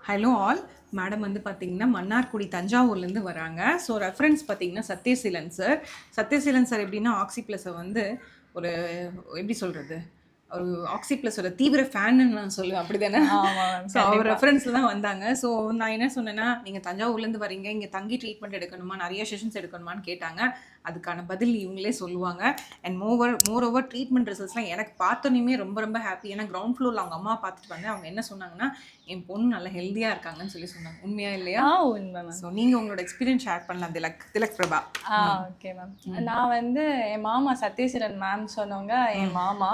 Hello all. Madam வந்து பார்த்தீங்கன்னா மன்னார்குடி தஞ்சாவூர்லேருந்து வராங்க. ஸோ ரெஃபரன்ஸ் பார்த்தீங்கன்னா சத்யசீலன் சார். சத்யசீலன் சார் எப்படின்னா ஆக்சி ப்ளஸை வந்து ஒரு எப்படி சொல்கிறது, ஒரு ஆக்சி ப்ளஸோட தீவிர ஃபேன்னு நான் சொல்லுவேன், அப்படி தானே? ஸோ அவர் ரெஃபரன்ஸில் தான் வந்தாங்க. ஸோ நான் என்ன சொன்னேன்னா, நீங்கள் தஞ்சாவூர்லேருந்து வரீங்க, இங்கே தங்கி ட்ரீட்மெண்ட் எடுக்கணுமா, நிறைய செஷன்ஸ் எடுக்கணுமான்னு கேட்டாங்க. அதுக்கான பதில் இவங்களே சொல்லுவாங்க. அண்ட் மோர் ஓவர் ட்ரீட்மெண்ட் ரிசல்ட்ஸ்லாம் எனக்கு பார்த்தோன்னே ரொம்ப ரொம்ப ஹாப்பி. ஏன்னா கிரவுண்ட் ஃப்ளோரில் அவங்க அம்மா பார்த்துட்டு வந்தேன். அவங்க என்ன சொன்னாங்கன்னா, என் பொண்ணு நல்லா ஹெல்த்தியாக இருக்காங்கன்னு சொன்னாங்க. உண்மையா இல்லையா? உண்மை மேம். ஸோ நீங்கள் உங்களோட எக்ஸ்பீரியன்ஸ் ஷேர் பண்ணலாம். திலக் பிரபா. Okay ma'am. நான் வந்து என் மாமா சத்யசீலன் மேம் சொன்னவங்க என் மாமா,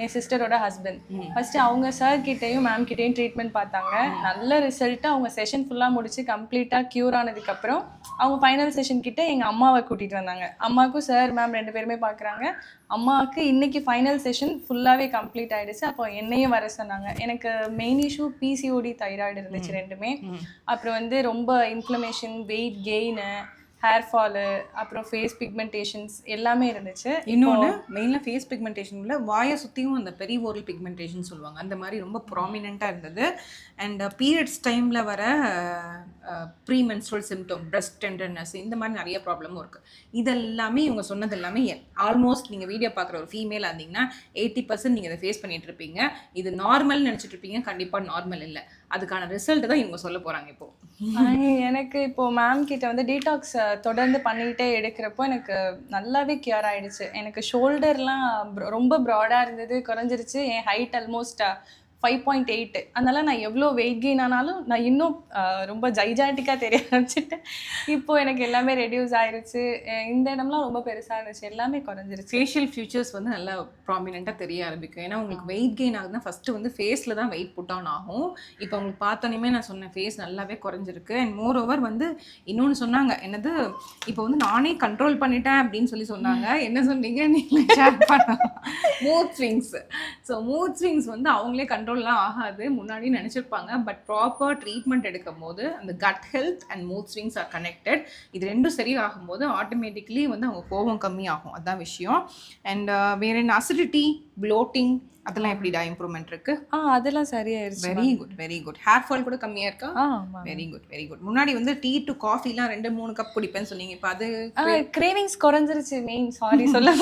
என் சிஸ்டரோட ஹஸ்பண்ட். ஃபர்ஸ்ட் அவங்க சார் கிட்டேயும் மேம் கிட்டேயும் ட்ரீட்மெண்ட் பார்த்தாங்க. நல்ல ரிசல்ட்டு. அவங்க செஷன் ஃபுல்லாக முடிச்சு கம்ப்ளீட்டாக க்யூர் ஆனதுக்கப்புறம் அவங்க ஃபைனல் செஷன் கிட்ட எங்கள் அம்மாவை கூட்டிகிட்டு வந்தாங்க. அம்மாவுக்கும் சார் மேம் 2 பேருமே பார்க்குறாங்க. அம்மாவுக்கு இன்னைக்கு ஃபைனல் செஷன் ஃபுல்லாகவே கம்ப்ளீட் ஆகிடுச்சு. அப்போ என்னையும் வர சொன்னாங்க. எனக்கு மெயின் இஷ்யூ பிசிஓடி, தைராய்டு இருந்துச்சு ரெண்டுமே. அப்புறம் வந்து ரொம்ப inflammation, weight gain, hair fall, அப்புறம் ஃபேஸ் பிக்மெண்டேஷன்ஸ் எல்லாமே இருந்துச்சு. இன்னொன்று மெயினாக ஃபேஸ் பிக்மெண்டேஷனில் வாயை சுற்றியும் அந்த பெரி ஓரல் பிக்மெண்டேஷன் சொல்லுவாங்க, அந்த மாதிரி ரொம்ப ப்ராமினெண்ட்டாக இருந்தது. அண்ட் பீரியட்ஸ் டைமில் வர pre menstrual symptom, breast tenderness, இந்த மாதிரி நிறைய ப்ராப்ளமும் இருக்குது. இதெல்லாமே இவங்க சொன்னது எல்லாமே ஆல்மோஸ்ட் நீங்கள் வீடியோ பார்க்குற ஒரு ஃபீமேலாக இருந்தீங்கன்னா 80% நீங்கள் இதை ஃபேஸ் பண்ணிட்டு இருப்பீங்க. இது நார்மல் நினச்சிட்டு இருப்பீங்க. கண்டிப்பாக நார்மல் இல்லை. அதுக்கான ரிசல்ட் தான் இவங்க சொல்ல போகிறாங்க. இப்போது எனக்கு இப்போது மேம் கிட்ட வந்து டீடாக்ஸ் தொடர்ந்து பண்ணிக்கிட்டே எடுக்கிறப்போ எனக்கு நல்லாவே கியூர் ஆகிடுச்சு. எனக்கு ஷோல்டர்லாம் ரொம்ப ப்ராடாக இருந்தது, குறைஞ்சிருச்சு. என் ஹைட் ஆல்மோஸ்ட் 5.8. அதனால நான் எவ்வளோ வெயிட் கெயின் ஆனாலும் நான் இன்னும் ரொம்ப ஜைஜாட்டிக்காக தெரிய ஆரம்பிச்சிட்டேன். இப்போது எனக்கு எல்லாமே ரெடியூஸ் ஆயிடுச்சு. இந்த இடம்லாம் ரொம்ப பெருசாக இருந்துச்சு, எல்லாமே குறைஞ்சிருச்சு. ஃபேஷியல் ஃபியூச்சர்ஸ் வந்து நல்லா ப்ராமினெண்ட்டாக தெரிய ஆரம்பிக்கும். ஏன்னா உங்களுக்கு வெயிட் கெயின் ஆகுதுன்னா ஃபஸ்ட்டு வந்து ஃபேஸில் தான் வெயிட் புட் ஆன் ஆகும். இப்போ உங்களுக்கு பார்த்தோன்னே நான் சொன்னேன், ஃபேஸ் நல்லாவே குறைஞ்சிருக்கு. அண்ட் மோர் ஓவர் வந்து இன்னொன்று சொன்னாங்க, என்னது இப்போ வந்து நானே கண்ட்ரோல் பண்ணிட்டேன் அப்படின்னு சொன்னாங்க. என்ன சொன்னீங்க நீங்கள்? ஷேர் பண்ணலாம். Mood swings. So mood swings வந்து அவங்களே கண்ட்ரோல்லாம் ஆகாது, முன்னாடி நினச்சிருப்பாங்க. பட் ப்ராப்பர் ட்ரீட்மெண்ட் எடுக்கும் போது அந்த cut health and mood swings R connected. இது ரெண்டும் சரி ஆகும்போது ஆட்டோமேட்டிக்லி வந்து அவங்க கோபம் கம்மியாகும். அதுதான் விஷயம். அண்ட் வேற என்ன, அசிடிட்டி, ப்ளோட்டிங், அதெல்லாம் எப்படிடா இம்ப்ரூவ்மெண்ட் இருக்கு? அதெல்லாம் சரியாயிருச்சு. Very good, very good. Hair fall கூட கம்மியா இருக்கா? Very good, very good. முன்னாடி வந்து டீ டு காஃபிலாம் 2-3 கப் குடிப்பேன்னு சொன்னீங்க. இப்போ அது கிரேவிங்ஸ் குறைஞ்சிருச்சு. மெயின் சாரி சொல்ல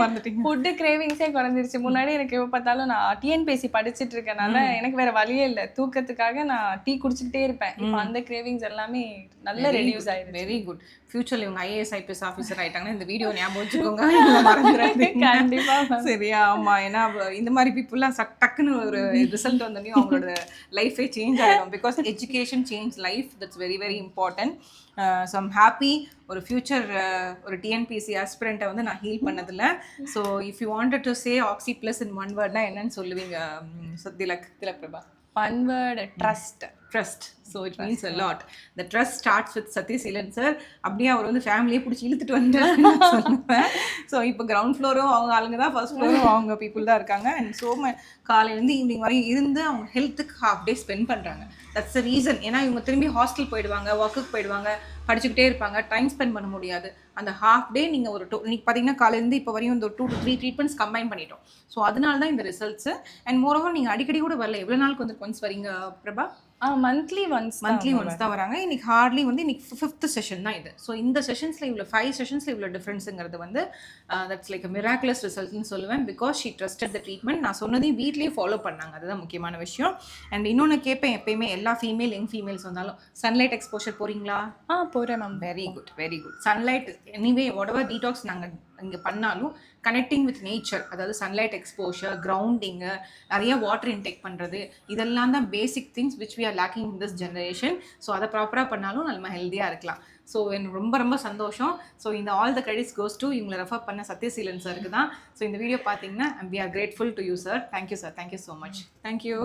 மறந்துட்டீங்க. ஃபுட் கிரேவிங்ஸே குறைஞ்சிருச்சு. முன்னாடி எனக்கு எப்போ பார்த்தாலும் நான் டிஎன்பிஎஸ்சி படிச்சுட்டு இருக்கனால எனக்கு வேற வழியே இல்லை, தூக்கத்துக்காக நான் டீ குடிச்சுக்கிட்டே இருப்பேன். இப்போ அந்த கிரேவிங்ஸ் எல்லாமே நல்ல ரெடியூஸ் ஆயிடுச்சு. Very good. ஃபியூச்சர்ல இவங்க ஐஏஎஸ் ஐபிஎஸ் ஆஃபீஸர் ஆயிட்டாங்கன்னா இந்த வீடியோ ஞாபகம் வச்சுக்கோங்க, மறந்துடாதீங்க. கண்டிப்பா. சரியா? ஆமா. ஏன்னா இந்த மாதிரி பீப்புள்லாம் டக்குன்னு ஒரு ரிசல்ட் வந்தோடனே அவங்களோட லைஃபே சேஞ்ச் ஆகிடும். Because education change life. That's very very important. So I'm happy. ஒரு ஃபியூச்சர் ஒரு டிஎன்பிஎஸ்சி ஆஸ்பிரண்ட்டை வந்து நான் ஹீல் பண்ணதில்லை. So if you wanted to say oxy plus in one வேர்ட்னா என்னன்னு சொல்லுவீங்க Tilak Prabha? One word, trust. Trust. So it means a lot. The trust starts with Sathyaseelan sir. அப்படியே அவர் வந்து ஃபேமிலியே பிடிச்சி இழுத்துட்டு வந்துட்டாருன்னு சொல்லுவேன். ஸோ இப்போ கிரவுண்ட் ஃப்ளோரும் அவங்க ஆளுங்க தான், ஃபர்ஸ்ட் ஃப்ளோரும் அவங்க பீப்புள் தான் இருக்காங்க. அண்ட் ஸோ காலையிலேருந்து ஈவினிங் வரையும் இருந்து அவங்க ஹெல்த்துக்கு ஹாஃப் டே ஸ்பெண்ட் பண்ணுறாங்க. That's the reason. ஏன்னா இவங்க திரும்பி ஹாஸ்டல் போயிடுவாங்க, ஒர்க்குக்கு போயிடுவாங்க, படிச்சுக்கிட்டே இருப்பாங்க, டைம் ஸ்பெண்ட் பண்ண முடியாது. அந்த ஹாஃப் டே நீங்கள் ஒரு இன்னைக்கு பார்த்தீங்கன்னா காலையிலேருந்து இப்போ வரையும் இந்த 2 to 3 ட்ரீட்மெண்ட்ஸ் கம்பைன் பண்ணிட்டோம். ஸோ அதனால தான் இந்த ரிசல்ட்ஸு. அண்ட் மோரோவர் நீங்கள் அடிக்கடி கூட வரல. எவ்வளோ நாளுக்கு வந்து ஒன்ஸ் வரீங்க பிரபா? மந்த்லி ஒன்ஸ் தான் வராங்க. இன்னைக்கு ஹார்ட்லி வந்து இன்னைக்கு 5th செஷன் தான் இது. ஸோ இந்த செஷன்ஸில் இவ்வளோ 5 செஷன்ஸில் இவ்வளோ டிஃப்ரென்ஸுங்கிறது வந்து தட்ஸ் லைக் மிராக்குலஸ் ரிசல்ட்னு சொல்லுவேன். Because she trusted the treatment. நான் சொன்னதையும் வீட்லேயே ஃபாலோ பண்ணாங்க, அதுதான் முக்கியமான விஷயம். அண்ட் இன்னொன்று கேட்பேன் எப்பயுமே, எல்லா ஃபீமேல் யங் ஃபீமேல்ஸ் வந்தாலும் சன்லைட் எக்ஸ்போஷர் போகிறீங்களா? போகிறேன் ma'am. Very good, very good. Sunlight anyway whatever detox நாங்கள் இங்கே பண்ணாலும் கனெக்டிங் வித் நேச்சர், அதாவது சன்லைட் எக்ஸ்போஷர், கிரவுண்டிங்கு, நிறைய வாட்டர் இன்டேக் பண்ணுறது, இதெல்லாம் தான் basic things which we are lacking in this generation. So அதை ப்ராப்பராக பண்ணாலும் நம்ம ஹெல்த்தியாக இருக்கலாம். ஸோ எனக்கு ரொம்ப ரொம்ப சந்தோஷம். ஸோ இந்த all the credits goes to இவங்களை ரெஃபர் பண்ண சத்யசீலன் சாருக்கு தான். ஸோ இந்த வீடியோ பார்த்தீங்கன்னா we are grateful to you sir. Thank you sir. Thank you so much. Thank you.